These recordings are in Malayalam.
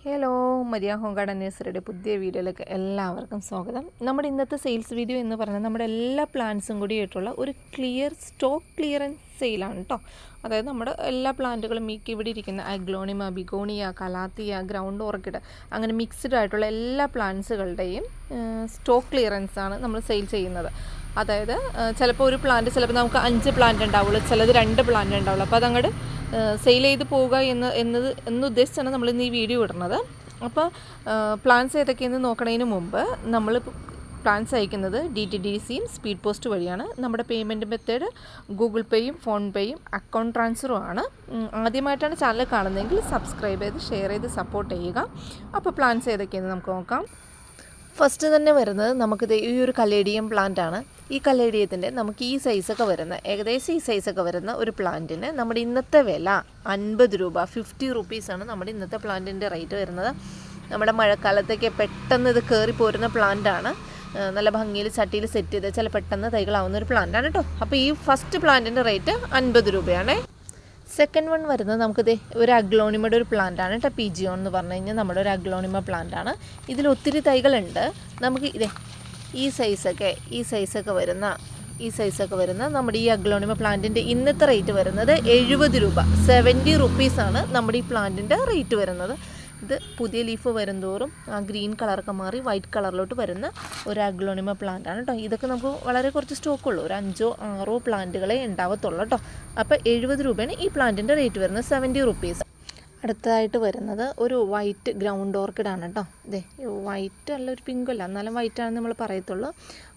ഹലോ മരിയ ഹോം ഗാർഡൻ നഴ്സറിയുടെ പുതിയ വീഡിയോയിലേക്ക് എല്ലാവർക്കും സ്വാഗതം. നമ്മുടെ ഇന്നത്തെ സെയിൽസ് വീഡിയോ എന്ന് പറഞ്ഞാൽ നമ്മുടെ എല്ലാ പ്ലാന്റ്സും കൂടി ആയിട്ടുള്ള ഒരു സ്റ്റോക്ക് ക്ലിയറൻസ് സെയിലാണ് കേട്ടോ. അതായത് നമ്മുടെ എല്ലാ പ്ലാന്റുകളും ഇവിടെ ഇരിക്കുന്ന aglaonema, begonia, calathea, ground orchid അങ്ങനെ മിക്സ്ഡ് ആയിട്ടുള്ള എല്ലാ പ്ലാന്റ്സുകളുടെയും സ്റ്റോക്ക് ക്ലിയറൻസ് ആണ് നമ്മൾ സെയിൽ ചെയ്യുന്നത്. അതായത് ചിലപ്പോൾ ഒരു പ്ലാന്റ് നമുക്ക് 5 പ്ലാന്റ് ഉണ്ടാവുള്ളൂ, ചിലത് 2 പ്ലാന്റ് ഉണ്ടാവുള്ളൂ. അപ്പോൾ അതങ്ങോട്ട് സെയിൽ ചെയ്ത് പോവുക എന്നുദ്ദേശിച്ചാണ് നമ്മളിന്ന് ഈ വീഡിയോ ഇടുന്നത്. അപ്പോൾ പ്ലാൻസ് ഏതൊക്കെയെന്ന് നോക്കണതിന് മുമ്പ് നമ്മൾ പ്ലാൻസ് അയക്കുന്നത് DTDCയും സ്പീഡ് പോസ്റ്റ് വഴിയാണ്. നമ്മുടെ പേയ്മെൻറ്റ് മെത്തേഡ് ഗൂഗിൾ പേയും ഫോൺ പേയും അക്കൗണ്ട് ട്രാൻസ്ഫറും ആണ്. ആദ്യമായിട്ടാണ് ചാനൽ കാണുന്നതെങ്കിൽ സബ്സ്ക്രൈബ് ചെയ്ത് ഷെയർ ചെയ്ത് സപ്പോർട്ട് ചെയ്യുക. അപ്പോൾ പ്ലാൻസ് ഏതൊക്കെയെന്ന് നമുക്ക് നോക്കാം. ഫസ്റ്റ് തന്നെ വരുന്നത് നമുക്കിത് ഈ ഒരു കലേഡിയം പ്ലാന്റ് ആണ്. ഈ കലേഡിയത്തിൻ്റെ നമുക്ക് ഈ സൈസൊക്കെ വരുന്ന ഏകദേശം ഈ സൈസൊക്കെ വരുന്ന ഒരു പ്ലാന്റിന് നമ്മുടെ ഇന്നത്തെ വില 50 രൂപ, 50 റുപ്പീസാണ് നമ്മുടെ ഇന്നത്തെ പ്ലാന്റിൻ്റെ റേറ്റ് വരുന്നത്. നമ്മുടെ മഴക്കാലത്തേക്ക് പെട്ടെന്ന് ഇത് കയറി പോരുന്ന പ്ലാന്റാണ്. നല്ല ഭംഗിയിൽ ചട്ടിയിൽ സെറ്റ് ചെയ്ത് ചില പെട്ടെന്ന് തൈകളാവുന്ന ഒരു പ്ലാന്റാണ് കേട്ടോ. അപ്പോൾ ഈ ഫസ്റ്റ് പ്ലാന്റിൻ്റെ റേറ്റ് 50 രൂപയാണേ. സെക്കൻഡ് വൺ വരുന്നത് നമുക്കിത് ഒരു അഗ്ലോണിമയുടെ ഒരു പ്ലാന്റാണ് കേട്ടോ. പിജിയോൺ എന്ന് പറഞ്ഞു കഴിഞ്ഞാൽ നമ്മുടെ ഒരു അഗ്ലോണിമ പ്ലാന്റാണ്. ഇതിൽ ഒത്തിരി തൈകളുണ്ട്. നമുക്ക് ഈ സൈസൊക്കെ വരുന്ന നമ്മുടെ ഈ അഗ്ലോണിമ പ്ലാന്റിൻ്റെ ഇന്നത്തെ റേറ്റ് വരുന്നത് 70 രൂപ, 70 റുപ്പീസാണ് നമ്മുടെ ഈ പ്ലാന്റിൻ്റെ റേറ്റ് വരുന്നത്. ഇത് പുതിയ ലീഫ് വരുന്തോറും ആ ഗ്രീൻ കളറൊക്കെ മാറി വൈറ്റ് കളറിലോട്ട് വരുന്ന ഒരു അഗ്ലോണിമ പ്ലാന്റാണ് കേട്ടോ. ഇതൊക്കെ നമുക്ക് വളരെ കുറച്ച് സ്റ്റോക്കുള്ളൂ, ഒരു 5-6 പ്ലാന്റുകളെ ഉണ്ടാവത്തുള്ളൂ കേട്ടോ. അപ്പോൾ 70 രൂപയാണ് ഈ പ്ലാന്റിൻ്റെ റേറ്റ് വരുന്നത്, 70 റുപ്പീസ്. അടുത്തതായിട്ട് വരുന്നത് ഒരു വൈറ്റ് ഗ്രൗണ്ട് ഓർക്കിഡാണ് കേട്ടോ. വൈറ്റ് അല്ല, ഒരു പിങ്കല്ല, എന്നാലും വൈറ്റാണെന്ന് നമ്മൾ പറയത്തുള്ളൂ.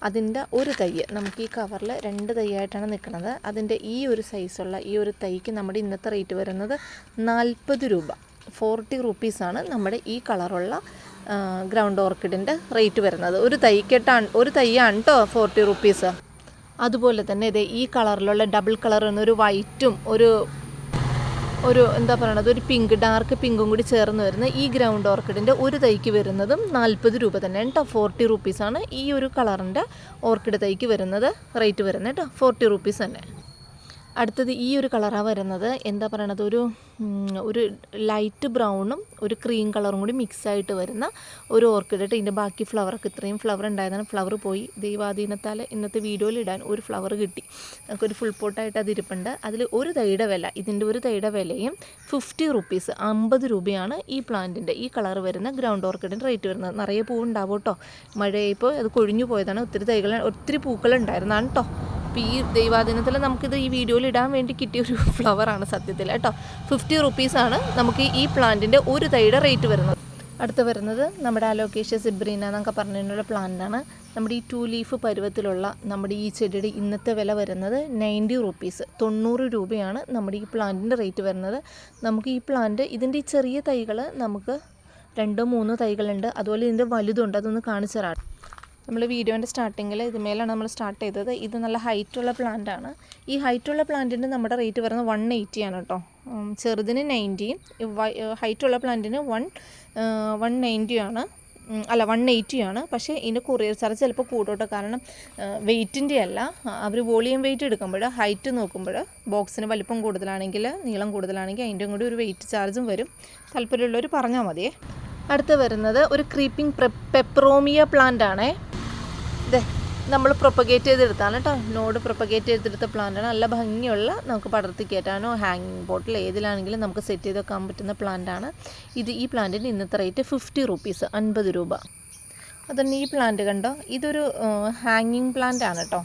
അതിൻ്റെ ഒരു തൈ നമുക്ക് ഈ കവറിൽ 2 തൈയായിട്ടാണ് നിൽക്കുന്നത്. അതിൻ്റെ ഈ ഒരു സൈസുള്ള ഈ ഒരു തൈക്ക് നമ്മുടെ ഇന്നത്തെ റേറ്റ് വരുന്നത് 40 രൂപ, 40 റുപ്പീസാണ് നമ്മുടെ ഈ കളറുള്ള ഗ്രൗണ്ട് ഓർക്കിഡിൻ്റെ റേറ്റ് വരുന്നത്. ഒരു തൈയാണ് കേട്ടോ 40 റുപ്പീസ്. അതുപോലെ തന്നെ ഈ കളറിലുള്ള ഡബിൾ കളർ എന്നൊരു വൈറ്റും ഒരു എന്താ പറയണത്, ഒരു പിങ്ക്, ഡാർക്ക് പിങ്കും കൂടി ചേർന്ന് വരുന്ന ഈ ഗ്രൗണ്ട് ഓർക്കിഡിൻ്റെ ഒരു തൈക്ക് വരുന്നതും 40 രൂപ തന്നെ കേട്ടോ. 40 റുപ്പീസാണ് ഈ ഒരു കളറിൻ്റെ ഓർക്കിഡ് തൈക്ക് വരുന്നത്, റേറ്റ് വരുന്നത് കേട്ടോ. 40 റുപ്പീസ് തന്നെ. അടുത്തത് ഈ ഒരു കളറാണ് വരുന്നത്. എന്താ പറയണത്, ഒരു ലൈറ്റ് ബ്രൗണും ഒരു ക്രീം കളറും കൂടി മിക്സായിട്ട് വരുന്ന ഒരു ഓർക്കിഡ് കേട്ടോ. ഇതിൻ്റെ ബാക്കി ഫ്ലവറൊക്കെ ഇത്രയും ഫ്ലവർ ഉണ്ടായതാണ്, ഫ്ലവർ പോയി. ദൈവാധീനത്താൽ ഇന്നത്തെ വീഡിയോയിൽ ഇടാൻ ഒരു ഫ്ലവർ കിട്ടി. നമുക്കൊരു ഫുൾ പോട്ടായിട്ട് അത് ഇരിപ്പുണ്ട്. അതിൽ ഒരു തൈയുടെ വില, ഇതിൻ്റെ ഒരു തൈയുടെ വിലയും 50 റുപ്പീസ്, 50 രൂപയാണ് ഈ പ്ലാന്റിൻ്റെ ഈ കളർ വരുന്ന ഗ്രൗണ്ട് ഓർക്കിഡിൻ്റെ റേറ്റ് വരുന്നത്. നിറയെ പൂവുണ്ടാവും കേട്ടോ. മഴയായിപ്പോൾ അത് കൊഴിഞ്ഞു പോയതാണ്. ഒത്തിരി പൂക്കളുണ്ടായിരുന്നതാണ് കേട്ടോ. അപ്പോൾ ഈ ദൈവാധീനത്തിൽ നമുക്കിത് ഈ വീഡിയോയിൽ ഇടാൻ വേണ്ടി കിട്ടിയൊരു ഫ്ലവറാണ് സത്യത്തിൽ കേട്ടോ. 50 റുപ്പീസാണ് നമുക്ക് ഈ പ്ലാന്റിൻ്റെ ഒരു തൈയുടെ റേറ്റ് വരുന്നത്. അടുത്ത് വരുന്നത് നമ്മുടെ അലോക്കേഷ്യ സിബ്രീന എന്നൊക്കെ പറഞ്ഞതിനുള്ള പ്ലാന്റാണ്. നമ്മുടെ ഈ 2 ലീഫ് പരുവത്തിലുള്ള നമ്മുടെ ഈ ചെടിയുടെ ഇന്നത്തെ വില വരുന്നത് 90 റുപ്പീസ്, 90 രൂപയാണ് നമ്മുടെ ഈ പ്ലാന്റിൻ്റെ റേറ്റ് വരുന്നത്. നമുക്ക് ഈ പ്ലാന്റ് ഇതിൻ്റെ ഈ ചെറിയ തൈകൾ നമുക്ക് 2-3 തൈകളുണ്ട്. അതുപോലെ ഇതിൻ്റെ വലുതുണ്ട്, അതൊന്ന് കാണിച്ചു തരാം. നമ്മൾ വീഡിയോൻ്റെ സ്റ്റാർട്ടിങ്ങിൽ ഇതുമേലാണ് നമ്മൾ സ്റ്റാർട്ട് ചെയ്തത്. ഇത് നല്ല ഹൈറ്റുള്ള പ്ലാന്റാണ്. ഈ ഹൈറ്റുള്ള പ്ലാന്റിന് നമ്മുടെ റേറ്റ് വരുന്നത് 180 ആണ് കേട്ടോ. ചെറുതിന് 90യും ഹൈറ്റുള്ള പ്ലാന്റിന് 190 ആണ്, അല്ല 180 ആണ്. പക്ഷേ ഇതിൻ്റെ കൊറിയർ ചാർജ് ചിലപ്പോൾ കൂടോട്ടോ. കാരണം വെയ്റ്റിൻ്റെ അല്ല, അവർ വോളിയം വെയിറ്റ് എടുക്കുമ്പോൾ ഹൈറ്റ് നോക്കുമ്പോൾ ബോക്സിന് വലിപ്പം കൂടുതലാണെങ്കിൽ, നീളം കൂടുതലാണെങ്കിൽ അതിൻ്റെ കൂടി ഒരു വെയിറ്റ് ചാർജും വരും. താല്പര്യമുള്ളവർ പറഞ്ഞാൽ മതിയേ. അടുത്ത് വരുന്നത് ഒരു ക്രീപ്പിംഗ് പെപ്പറോമിയ പ്ലാന്റ് ആണേ. നമ്മൾ പ്രൊപ്പഗേറ്റ് ചെയ്തെടുത്താണ് കേട്ടോ. നോഡ് പ്രൊപ്പഗേറ്റ് ചെയ്തെടുത്ത പ്ലാന്റാണ്. നല്ല ഭംഗിയുള്ള, നമുക്ക് പടർത്തി കയറ്റാനോ ഹാങ്ങിങ് ബോട്ടിൽ ഏതിലാണെങ്കിലും നമുക്ക് സെറ്റ് ചെയ്ത് വെക്കാൻ പറ്റുന്ന പ്ലാന്റാണ് ഇത്. ഈ പ്ലാന്റിന് ഇന്നത്തെ റേറ്റ് 50 റുപ്പീസ്, 50 രൂപ. അതുതന്നെ ഈ പ്ലാന്റ് കണ്ടോ, ഇതൊരു ഹാങ്ങിങ് പ്ലാന്റ് ആണ് കേട്ടോ.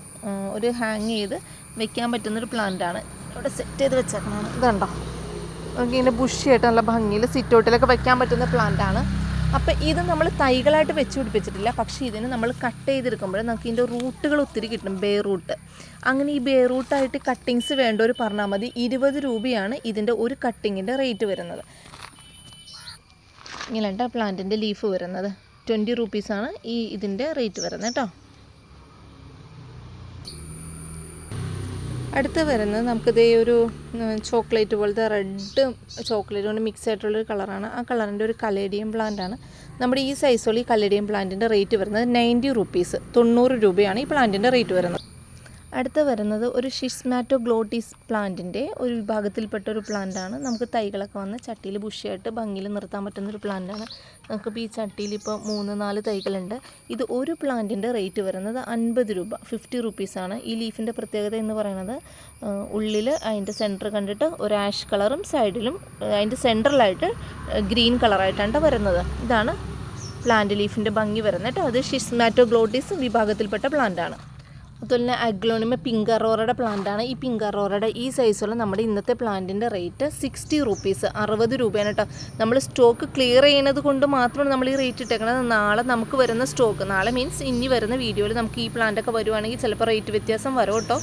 ഒരു ഹാങ് ചെയ്ത് വെക്കാൻ പറ്റുന്നൊരു പ്ലാന്റാണ്. ഇവിടെ സെറ്റ് ചെയ്ത് വെച്ചേക്കണതാണ്. ഇതുണ്ടോ, നമുക്ക് ഇങ്ങനെ ബുഷിയായിട്ട് നല്ല ഭംഗിയിൽ സിറ്റൗട്ടിലൊക്കെ വെക്കാൻ പറ്റുന്ന പ്ലാന്റാണ്. അപ്പോൾ ഇത് നമ്മൾ തൈകളായിട്ട് വെച്ച് പിടിപ്പിച്ചിട്ടില്ല. പക്ഷേ ഇതിന് നമ്മൾ കട്ട് ചെയ്തെടുക്കുമ്പോൾ നമുക്ക് ഇതിൻ്റെ റൂട്ടുകൾ ഒത്തിരി കിട്ടും, ബേ റൂട്ട്. അങ്ങനെ ഈ ബേ റൂട്ടായിട്ട് കട്ടിങ്സ് വേണ്ടവർ പറഞ്ഞാൽ മതി. 20 രൂപയാണ് ഇതിൻ്റെ ഒരു കട്ടിങ്ങിൻ്റെ റേറ്റ് വരുന്നത്. ഇങ്ങനെയുണ്ട് പ്ലാന്റിൻ്റെ ലീഫ് വരുന്നത്. 20 റുപ്പീസാണ് ഇതിൻ്റെ റേറ്റ് വരുന്നത് കേട്ടോ. അടുത്ത് വരുന്നത് നമുക്കിതേ ഒരു ചോക്ലേറ്റ് പോലത്തെ റെഡ് ചോക്ലേറ്റ് കൊണ്ട് മിക്സ് ആയിട്ടുള്ളൊരു കളറാണ്. ആ കളറിൻ്റെ ഒരു കലേഡിയം പ്ലാന്റാണ്. നമ്മുടെ ഈ സൈസുള്ള ഈ കലേഡിയം പ്ലാന്റിൻ്റെ റേറ്റ് വരുന്നത് 90 റുപ്പീസ്, 90 രൂപയാണ് ഈ പ്ലാന്റിൻ്റെ റേറ്റ് വരുന്നത്. അടുത്ത വരുന്നത് ഒരു ഷിസ്മാറ്റോഗ്ലോട്ടിസ് പ്ലാന്റിൻ്റെ ഒരു വിഭാഗത്തിൽപ്പെട്ട ഒരു പ്ലാന്റാണ്. നമുക്ക് തൈകളൊക്കെ വന്ന് ചട്ടിയിൽ ബുഷിയായിട്ട് ഭംഗിയിൽ നിർത്താൻ പറ്റുന്നൊരു പ്ലാന്റാണ്. നമുക്കിപ്പോൾ ഈ ചട്ടിയിൽ ഇപ്പോൾ 3-4 തൈകളുണ്ട്. ഇത് ഒരു പ്ലാന്റിൻ്റെ റേറ്റ് വരുന്നത് 50 രൂപ, 50 റുപ്പീസാണ്. ഈ ലീഫിൻ്റെ പ്രത്യേകത എന്ന് പറയുന്നത് ഉള്ളിൽ അതിൻ്റെ സെൻറ്റർ കണ്ടിട്ട് ഒരു ആഷ് കളറും സൈഡിലും അതിൻ്റെ സെൻറ്ററിലായിട്ട് ഗ്രീൻ കളറായിട്ടാണ് വരുന്നത്. ഇതാണ് പ്ലാന്റ് ലീഫിൻ്റെ ഭംഗി വരുന്നത് കേട്ടോ. അത് ഷിസ്മാറ്റോഗ്ലോട്ടിസ് വിഭാഗത്തിൽപ്പെട്ട പ്ലാന്റാണ്. അതുപോലെ തന്നെ അഗ്ലോണിമ പിങ്ക് അറോറയുടെ പ്ലാന്റാണ്. ഈ പിങ്ക് അറോറയുടെ ഈ സൈസുള്ള നമ്മുടെ ഇന്നത്തെ പ്ലാന്റിൻ്റെ റേറ്റ് 60 റുപ്പീസ്, 60 രൂപയാണ് കേട്ടോ. നമ്മൾ സ്റ്റോക്ക് ക്ലിയർ ചെയ്യുന്നത് കൊണ്ട് മാത്രമാണ് നമ്മൾ ഈ റേറ്റ് ഇട്ടേക്കുന്നത്. നാളെ നമുക്ക് വരുന്ന സ്റ്റോക്ക്, നാളെ മീൻസ് ഇനി വരുന്ന വീഡിയോയിൽ നമുക്ക് ഈ പ്ലാന്റൊക്കെ വരുവാണെങ്കിൽ ചിലപ്പോൾ റേറ്റ് വ്യത്യാസം വരും കേട്ടോ.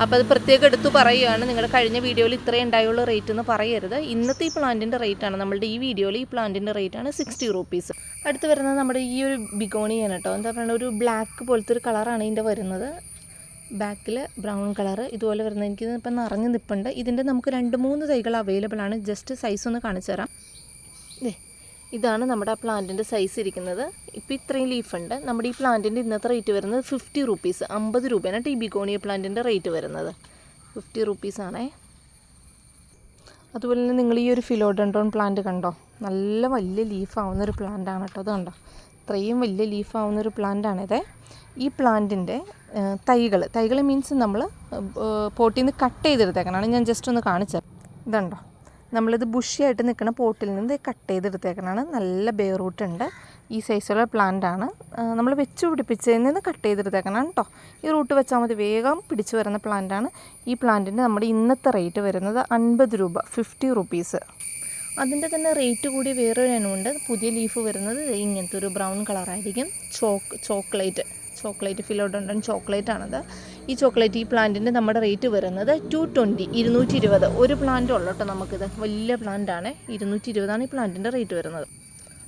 അപ്പോൾ അത് പ്രത്യേകം എടുത്തു പറയുകയാണ്. നിങ്ങളുടെ കഴിഞ്ഞ വീഡിയോയിൽ ഇത്രയും ഉണ്ടായുള്ള റേറ്റ് എന്ന് പറയരുത്. ഇന്നത്തെ ഈ പ്ലാന്റിൻ്റെ റേറ്റാണ്, നമ്മളുടെ ഈ വീഡിയോയിൽ ഈ പ്ലാന്റിൻ്റെ റേറ്റാണ് 60 റുപ്പീസ്. അടുത്ത് വരുന്നത് നമ്മുടെ ഈ ഒരു ബിഗോണിയാണ് കേട്ടോ. എന്താ പറയുക, ഒരു ബ്ലാക്ക് പോലത്തെ ഒരു കളറാണ് ഇതിൻ്റെ വരുന്നത്. ബാക്കിൽ ബ്രൗൺ കളറ് ഇതുപോലെ വരുന്നത്. എനിക്കിത് ഇപ്പം നിറഞ്ഞ് നിൽപ്പുണ്ട്. ഇതിൻ്റെ നമുക്ക് 2-3 തൈകൾ അവൈലബിൾ ആണ്. ജസ്റ്റ് സൈസ് ഒന്ന് കാണിച്ചു തരാം. ഇതാണ് നമ്മുടെ ആ പ്ലാന്റിൻ്റെ സൈസ് ഇരിക്കുന്നത്. ഇപ്പോൾ ഇത്രയും ലീഫുണ്ട്. നമ്മുടെ ഈ പ്ലാന്റിൻ്റെ ഇന്നത്തെ റേറ്റ് വരുന്നത് 50 റുപ്പീസ്, 50 രൂപയാണ് ഈ ബിഗോണിയ പ്ലാന്റിൻ്റെ റേറ്റ് വരുന്നത്. 50 റുപ്പീസാണേ. അതുപോലെ തന്നെ നിങ്ങൾ ഈ ഒരു ഫിലോഡെൻഡ്രോൺ പ്ലാന്റ് കണ്ടോ, നല്ല വലിയ ലീഫാവുന്നൊരു പ്ലാന്റാണ് കേട്ടോ. അത് കണ്ടോ, ഇത്രയും വലിയ ലീഫാവുന്നൊരു പ്ലാന്റാണിത്. ഈ പ്ലാന്റിൻ്റെ തൈകൾ മീൻസ് നമ്മൾ പോട്ടിൽ നിന്ന് കട്ട് ചെയ്തെടുത്തേക്കണതാണ്. ഞാൻ ജസ്റ്റ് ഒന്ന് കാണിച്ചത്. ഇതുണ്ടോ, നമ്മളിത് ബുഷിയായിട്ട് നിൽക്കുന്ന പോട്ടിൽ നിന്ന് കട്ട് ചെയ്തെടുത്തേക്കണതാണ്. നല്ല ബെയർ റൂട്ട് ഉണ്ട്. ഈ സൈസുള്ള പ്ലാന്റാണ്. നമ്മൾ വെച്ച് പിടിപ്പിച്ചതിൽ നിന്ന് കട്ട് ചെയ്തെടുത്തേക്കണം കേട്ടോ. ഈ റൂട്ട് വെച്ചാൽ മതി, വേഗം പിടിച്ചു വരുന്ന പ്ലാന്റാണ്. ഈ പ്ലാന്റിൻ്റെ നമ്മുടെ ഇന്നത്തെ റേറ്റ് വരുന്നത് 50 രൂപ, 50 റുപ്പീസ്. അതിൻ്റെ തന്നെ റേറ്റ് കൂടി വേറൊരു ഇനമുണ്ട്. പുതിയ ലീഫ് വരുന്നത് ഇങ്ങനത്തെ ഒരു ബ്രൗൺ കളറായിരിക്കും. ചോക്ലേറ്റ് ഫിലോഡെൻഡ്രോൺ ചോക്ലേറ്റ് ആണത്. ഈ ചോക്ലേറ്റ് ഈ പ്ലാന്റിൻ്റെ നമ്മുടെ റേറ്റ് വരുന്നത് 220, 220. ഒരു പ്ലാന്റ് ഉള്ളൂ കേട്ടോ നമുക്കിത്. വലിയ പ്ലാന്റാണ്. 220 ഈ പ്ലാന്റിൻ്റെ റേറ്റ് വരുന്നത്.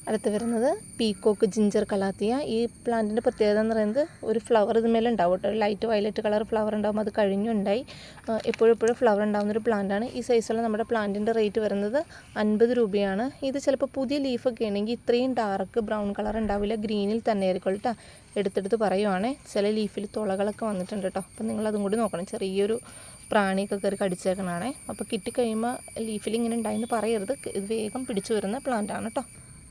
അടുത്ത് വരുന്നത് പീക്കോക്ക് ജിഞ്ചർ കലാത്തിയ. ഈ പ്ലാന്റിൻ്റെ പ്രത്യേകത എന്ന് പറയുന്നത് ഒരു ഫ്ലവർ ഇതുമേലെ ഉണ്ടാവും കേട്ടോ. ലൈറ്റ് വയലറ്റ് കളർ ഫ്ലവർ ഉണ്ടാകും. അത് കഴിഞ്ഞുണ്ടായി എപ്പോഴും ഫ്ലവർ ഉണ്ടാകുന്നൊരു പ്ലാന്റാണ്. ഈ സൈസുള്ള നമ്മുടെ പ്ലാന്റിൻ്റെ റേറ്റ് വരുന്നത് 50 രൂപയാണ്. ഇത് ചിലപ്പോൾ പുതിയ ലീഫൊക്കെ ആണെങ്കിൽ ഇത്രയും ഡാർക്ക് ബ്രൗൺ കളർ ഉണ്ടാവില്ല, ഗ്രീനിൽ തന്നെ ആയിരിക്കും കേട്ടോ. എടുത്തെടുത്ത് പറയുവാണേ, ചില ലീഫിൽ തുളകളൊക്കെ വന്നിട്ടുണ്ട് കേട്ടോ. അപ്പം നിങ്ങളതും കൂടി നോക്കണം. ചെറിയൊരു പ്രാണിയൊക്കെ കയറി കടിച്ചേക്കണാണേ. അപ്പോൾ കിട്ടിക്കഴിയുമ്പോൾ ലീഫിൽ ഇങ്ങനെ ഉണ്ടായെന്ന് പറയരുത്. ഇത് വേഗം പിടിച്ചു വരുന്ന പ്ലാന്റാണ് കേട്ടോ.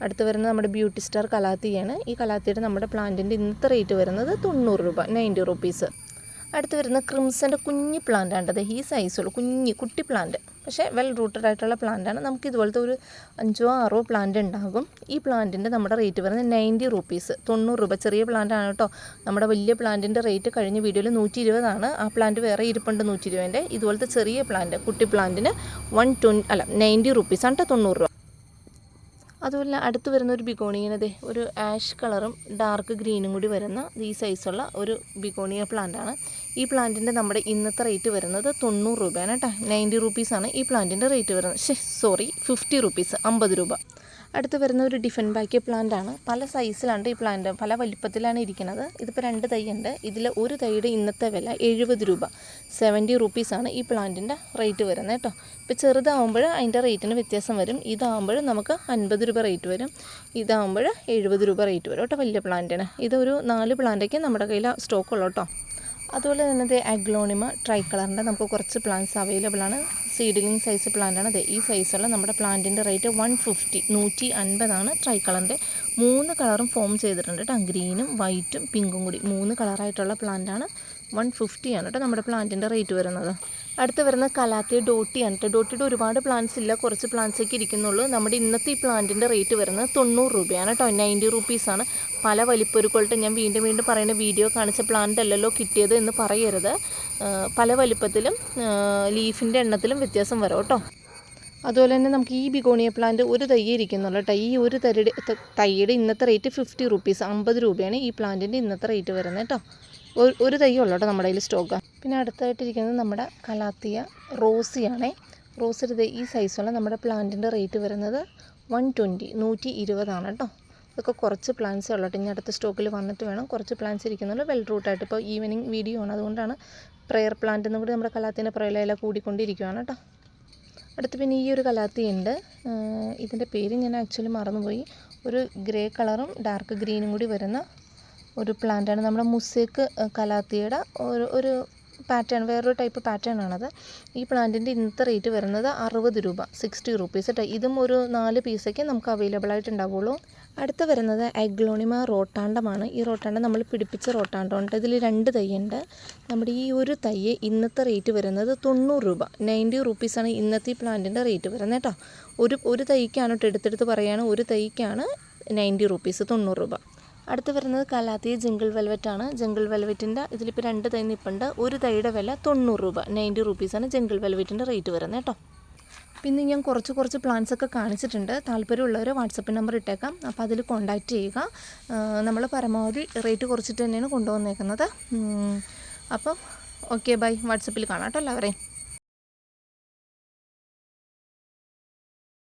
അടുത്ത് വരുന്നത് നമ്മുടെ ബ്യൂട്ടി സ്റ്റാർ കലാത്തിയാണ്. ഈ കലാത്തിയുടെ നമ്മുടെ പ്ലാന്റിൻ്റെ ഇന്നത്തെ റേറ്റ് വരുന്നത് 90 രൂപ, 90 റുപ്പീസ്. അടുത്ത് വരുന്ന ക്രിംസൻ്റെ കുഞ്ഞി പ്ലാന്റ് ആണ്ടത്. ഈ സൈസുള്ള കുട്ടി പ്ലാന്റ്, പക്ഷേ വെൽ റൂട്ടഡ് ആയിട്ടുള്ള പ്ലാന്റാണ്. നമുക്ക് ഇതുപോലത്തെ ഒരു 5-6 പ്ലാന്റ് ഉണ്ടാകും. ഈ പ്ലാന്റിൻ്റെ നമ്മുടെ റേറ്റ് വരുന്നത് 90 റുപ്പീസ്, 90 രൂപ. ചെറിയ പ്ലാന്റാണ് കേട്ടോ. നമ്മുടെ വലിയ പ്ലാന്റിൻ്റെ റേറ്റ് കഴിഞ്ഞ വീഡിയോയിൽ 120 ആ പ്ലാന്റ് വേറെ ഇരിപ്പുണ്ട് 120. ഇതുപോലത്തെ ചെറിയ പ്ലാന്റ്, കുട്ടി പ്ലാന്റിന് 90 റുപ്പീസാണ് കേട്ടോ, 90 രൂപ. അതുപോലെ അടുത്ത് വരുന്ന ഒരു ബിഗോണിയനത് ഒരു ആഷ് കളറും ഡാർക്ക് ഗ്രീനും കൂടി വരുന്ന ഈ സൈസുള്ള ഒരു ബിഗോണിയ പ്ലാന്റാണ്. ഈ പ്ലാന്റിൻ്റെ നമ്മുടെ ഇന്നത്തെ റേറ്റ് വരുന്നത് 90 രൂപയാണ് കേട്ടോ. 90 റുപ്പീസാണ് ഈ പ്ലാന്റിൻ്റെ റേറ്റ് വരുന്നത്. 50 റുപ്പീസ്, 50 രൂപ. അടുത്ത് വരുന്ന ഒരു ഡിഫൻബാക്കിയ പ്ലാന്റ് ആണ്. പല സൈസിലാണ് ഈ പ്ലാന്റ്, പല വലിപ്പത്തിലാണ് ഇരിക്കുന്നത്. ഇതിപ്പോൾ 2 തൈ ഉണ്ട്. ഇതിൽ ഒരു തൈയുടെ ഇന്നത്തെ വില 70 രൂപ, 70 റുപ്പീസാണ് ഈ പ്ലാന്റിൻ്റെ റേറ്റ് വരുന്നത് കേട്ടോ. ഇപ്പോൾ ചെറുതാവുമ്പോൾ അതിൻ്റെ റേറ്റിന് വ്യത്യാസം വരും. ഇതാവുമ്പോൾ നമുക്ക് 50 രൂപ റേറ്റ് വരും, ഇതാവുമ്പോൾ 70 രൂപ റേറ്റ് വരും കേട്ടോ വലിയ പ്ലാന്റിന്. ഇതൊരു 4 പ്ലാന്റൊക്കെ നമ്മുടെ കയ്യിൽ സ്റ്റോക്കുള്ളൂ കേട്ടോ. അതുപോലെ തന്നെ അഗ്ലോണിമ ട്രൈ കളറിൻ്റെ നമുക്ക് കുറച്ച് പ്ലാന്റ്സ് അവൈലബിൾ ആണ്. സീഡ്ലിംഗ് സൈസ് പ്ലാന്റാണ്. ഈ സൈസുള്ള നമ്മുടെ പ്ലാന്റിൻ്റെ റേറ്റ് 150, 150 ട്രൈ കളറിൻ്റെ. 3 കളറും ഫോം ചെയ്തിട്ടുണ്ട് കേട്ടോ. ഗ്രീനും വൈറ്റും പിങ്കും കൂടി 3 കളറായിട്ടുള്ള പ്ലാന്റാണ്. 150 കേട്ടോ നമ്മുടെ പ്ലാന്റിൻ്റെ റേറ്റ് വരുന്നത്. അടുത്ത് വരുന്ന കലാത്തിയ ഡോട്ടിയാണ് കേട്ടോ. ഡോട്ടിയുടെ ഒരുപാട് പ്ലാന്റ്സ് ഇല്ല, കുറച്ച് പ്ലാന്റ്സൊക്കെ ഇരിക്കുന്നുള്ളൂ. നമ്മുടെ ഇന്നത്തെ ഈ പ്ലാന്റിൻ്റെ റേറ്റ് വരുന്നത് 90 രൂപയാണ് കേട്ടോ, 90 റുപ്പീസാണ്. പല വലിപ്പൊരുക്കോട്ട് ഞാൻ വീണ്ടും പറയുന്ന വീഡിയോ കാണിച്ച പ്ലാന്റ് അല്ലല്ലോ കിട്ടിയത് എന്ന് പറയരുത്. പല വലിപ്പത്തിലും ലീഫിൻ്റെ എണ്ണത്തിലും വ്യത്യാസം വരും കേട്ടോ. അതുപോലെ തന്നെ നമുക്ക് ഈ ബിഗോണിയ പ്ലാന്റ് ഒരു തൈ ഇരിക്കുന്നുള്ളൂ കേട്ടോ. ഈ ഒരു തൈയുടെ ഇന്നത്തെ റേറ്റ് 50 റുപ്പീസ്, 50 രൂപയാണ് ഈ പ്ലാന്റിൻ്റെ ഇന്നത്തെ റേറ്റ് വരുന്നത് കേട്ടോ. ഒരു തൈ ഉള്ളൂ കേട്ടോ നമ്മുടെ കയ്യിൽ സ്റ്റോക്ക്. പിന്നെ അടുത്തായിട്ടിരിക്കുന്നത് നമ്മുടെ കലാത്തിയ റോസിയാണേ. റോസിൻ്റെ ഈ സൈസുള്ള നമ്മുടെ പ്ലാന്റിൻ്റെ റേറ്റ് വരുന്നത് 120, 120 കേട്ടോ. ഇതൊക്കെ കുറച്ച് പ്ലാന്റ്സേ ഉള്ളൂ കേട്ടോ. ഇനി അടുത്ത സ്റ്റോക്കിൽ വന്നിട്ട് വേണം. കുറച്ച് പ്ലാന്റ്സ് ഇരിക്കുന്നുള്ളൂ വെൽ റൂട്ടായിട്ട്. ഇപ്പോൾ ഈവനിങ് വീഡിയോ ആണ്, അതുകൊണ്ടാണ് പ്രെയർ പ്ലാന്റ് എന്നും കൂടി നമ്മുടെ കലാത്തിൻ്റെ പ്രയലയില കൂടിക്കൊണ്ടിരിക്കുകയാണ് കേട്ടോ. അടുത്ത് പിന്നെ ഈ ഒരു കലാത്തിയുണ്ട്. ഇതിൻ്റെ പേര് ഞാൻ ആക്ച്വലി മറന്നുപോയി. ഒരു ഗ്രേ കളറും ഡാർക്ക് ഗ്രീനും കൂടി വരുന്ന ഒരു പ്ലാന്റാണ്. നമ്മുടെ മുസേക്ക് കലാത്തിയുടെ ഒരു പാറ്റേൺ, വേറൊരു ടൈപ്പ് പാറ്റേൺ ആണത്. ഈ പ്ലാന്റിൻ്റെ ഇന്നത്തെ റേറ്റ് വരുന്നത് 60 രൂപ, 60 റുപ്പീസ് കേട്ടോ. ഇതും ഒരു 4 പീസൊക്കെ നമുക്ക് അവൈലബിൾ ആയിട്ടുണ്ടാവുള്ളൂ. അടുത്ത് വരുന്നത് അഗ്ലോണിമ റോട്ടാണ്ടമാണ്. ഈ റോട്ടാണ്ടം നമ്മൾ പിടിപ്പിച്ച റോട്ടാണ്ടമുണ്ട്. ഇതിൽ 2 തൈയുണ്ട്. നമ്മുടെ ഈ ഒരു തൈ ഇന്നത്തെ റേറ്റ് വരുന്നത് 90 രൂപ, 90 റുപ്പീസാണ് ഇന്നത്തെ ഈ പ്ലാന്റിൻ്റെ റേറ്റ് വരുന്നത് കേട്ടോ. ഒരു തൈക്കാണ് കേട്ടോ, എടുത്തെടുത്ത് പറയുകയാണ്, ഒരു തൈക്കാണ് 90 റുപ്പീസ്, 90 രൂപ. അടുത്ത് വരുന്നത് കലാത്തി ജംഗിൾ വെൽവെറ്റാണ്. ജംഗിൾ വെൽവെറ്റിൻ്റെ ഇതിലിപ്പോൾ 2 തൈ നിൽപ്പുണ്ട്. ഒരു തൈയുടെ വില 90 രൂപ, 90 റുപ്പീസാണ് ജംഗിൾ വെൽവെറ്റിൻ്റെ റേറ്റ് വരുന്നത് കേട്ടോ. പിന്നെ ഞാൻ കുറച്ച് പ്ലാൻസ് ഒക്കെ കാണിച്ചിട്ടുണ്ട്. താല്പര്യമുള്ളവർ വാട്സപ്പ് നമ്പർ ഇട്ടേക്കാം, അപ്പോൾ അതിൽ കോൺടാക്റ്റ് ചെയ്യുക. നമ്മൾ പരമാവധി റേറ്റ് കുറച്ചിട്ട് തന്നെയാണ് കൊണ്ടുവന്നേക്കുന്നത്. അപ്പം ഓക്കെ, ബൈ. വാട്സപ്പിൽ കാണാം കേട്ടോ എല്ലാവരെയും.